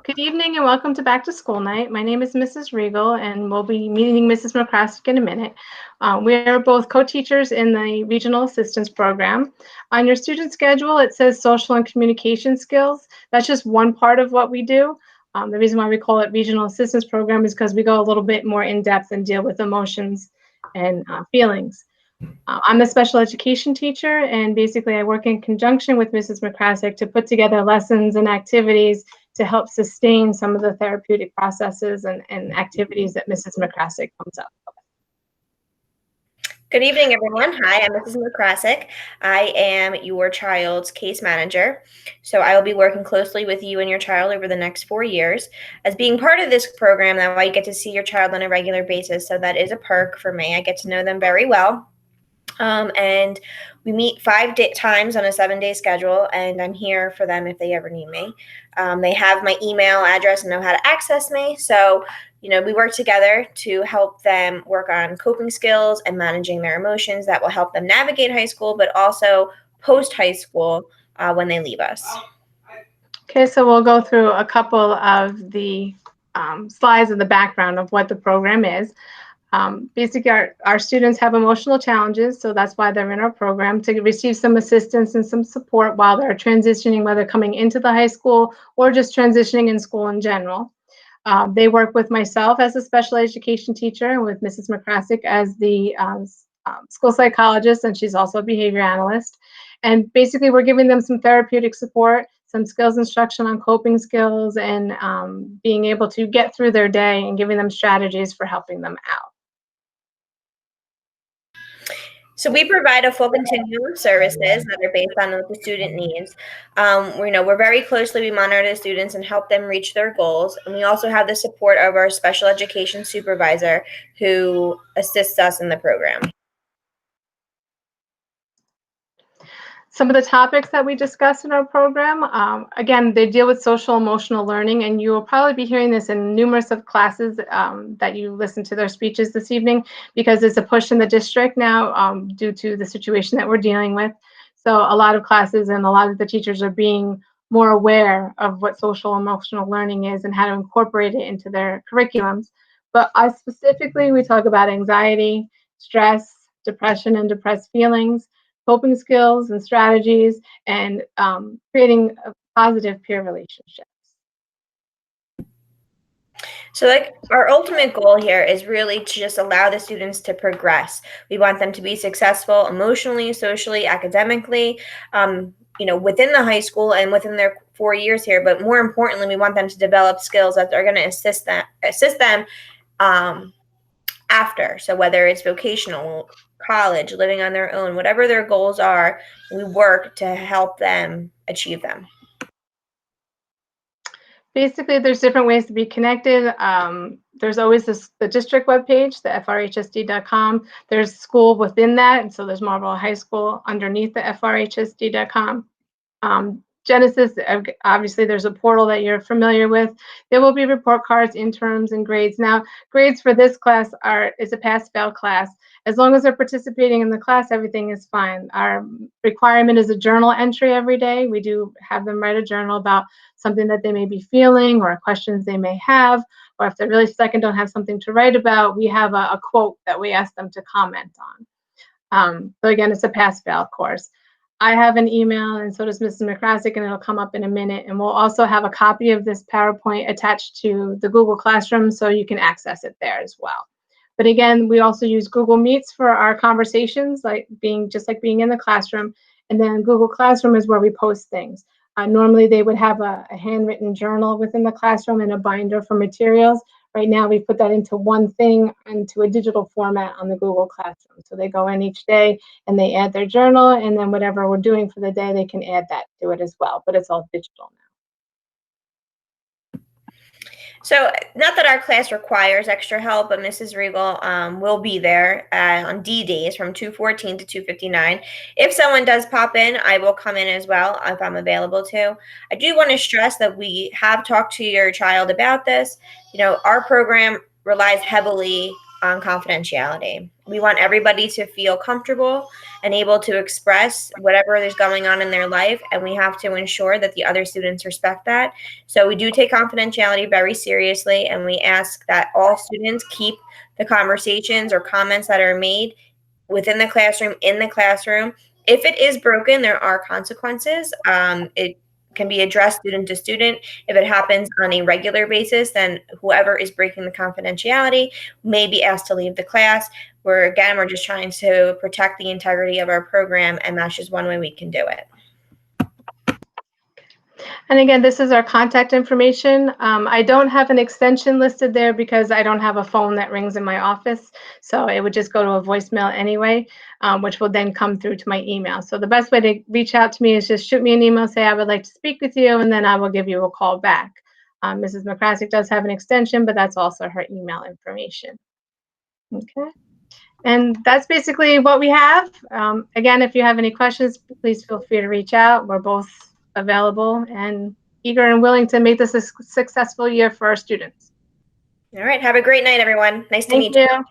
Good evening and welcome to Back to School Night. My name is Mrs. Regal and we'll be meeting Mrs. Mokracek in a minute. We are both co-teachers in the Regional Assistance Program. On your student schedule, it says social and communication skills. That's just one part of what we do. The reason why we call it Regional Assistance Program is because we go a little bit more in depth and deal with emotions and feelings. I'm a special education teacher, and basically I work in conjunction with Mrs. Mokracek to put together lessons and activities to help sustain some of the therapeutic processes and activities that Mrs. Mokracek comes up with. Good evening, everyone. Hi, I'm Mrs. Mokracek. I am your child's case manager. So I will be working closely with you and your child over the next 4 years. As being part of this program, now I get to see your child on a regular basis, so that is a perk for me. I get to know them very well. And we meet 5 times on a 7-day schedule, and I'm here for them if they ever need me. They have my email address and know how to access me. So, we work together to help them work on coping skills and managing their emotions that will help them navigate high school, but also post high school when they leave us. Okay, so we'll go through a couple of the slides in the background of what the program is. Basically, our students have emotional challenges, so that's why they're in our program, to receive some assistance and some support while they're transitioning, whether coming into the high school or just transitioning in school in general. They work with myself as a special education teacher and with Mrs. Mokracek as the school psychologist, and she's also a behavior analyst. And basically, we're giving them some therapeutic support, some skills instruction on coping skills, and being able to get through their day and giving them strategies for helping them out. So we provide a full continuum of services that are based on what the student needs. We're very closely, we monitor the students and help them reach their goals. And we also have the support of our special education supervisor who assists us in the program. Some of the topics that we discuss in our program, again, they deal with social emotional learning, and you will probably be hearing this in numerous of classes that you listen to their speeches this evening, because it's a push in the district now due to the situation that we're dealing with. So a lot of classes and a lot of the teachers are being more aware of what social emotional learning is and how to incorporate it into their curriculums. But specifically, we talk about anxiety, stress, depression and depressed feelings, coping skills and strategies, and creating a positive peer relationships. So our ultimate goal here is really to just allow the students to progress. We want them to be successful emotionally, socially, academically, within the high school and within their 4 years here. But more importantly, we want them to develop skills that are going to assist them after. So whether it's vocational, college, living on their own, whatever their goals are, we work to help them achieve them. Basically, there's different ways to be connected. There's always the district webpage, the frhsd.com. There's school within that, and so there's Marlboro High School underneath the frhsd.com. Genesis, obviously, there's a portal that you're familiar with. There will be report cards, interms, and grades. Now, grades for this class is a pass-fail class. As long as they're participating in the class, everything is fine. Our requirement is a journal entry every day. We do have them write a journal about something that they may be feeling or questions they may have, or if they're really stuck and don't have something to write about, we have a quote that we ask them to comment on. So again, it's a pass-fail course. I have an email, and so does Mrs. Mokracek, and it'll come up in a minute. And we'll also have a copy of this PowerPoint attached to the Google Classroom, so you can access it there as well. But again, we also use Google Meets for our conversations, just like being in the classroom. And then Google Classroom is where we post things. Normally, they would have a handwritten journal within the classroom and a binder for materials. Right now, we put that into one thing, into a digital format on the Google Classroom. So they go in each day and they add their journal, and then whatever we're doing for the day, they can add that to it as well. But it's all digital now. So not that our class requires extra help, but Mrs. Regal will be there on D days from 2:14 to 2:59. If someone does pop in, I will come in as well if I'm available to. I do want to stress that we have talked to your child about this. Our program relies heavily on confidentiality. We want everybody to feel comfortable and able to express whatever is going on in their life, and we have to ensure that the other students respect that. So we do take confidentiality very seriously, and we ask that all students keep the conversations or comments that are made within the classroom, in the classroom. If it is broken, there are consequences. It can be addressed student to student. If it happens on a regular basis, then whoever is breaking the confidentiality may be asked to leave the class. We're just trying to protect the integrity of our program, and that's just one way we can do it. And again, this is our contact information. I don't have an extension listed there because I don't have a phone that rings in my office. So it would just go to a voicemail anyway, which will then come through to my email. So the best way to reach out to me is just shoot me an email, say I would like to speak with you, and then I will give you a call back. Mrs. Mokracek does have an extension, but that's also her email information. Okay. And that's basically what we have. Again, if you have any questions, please feel free to reach out. We're both available and eager and willing to make this a successful year for our students. All right. Have a great night, everyone. Nice to Thank meet you. you.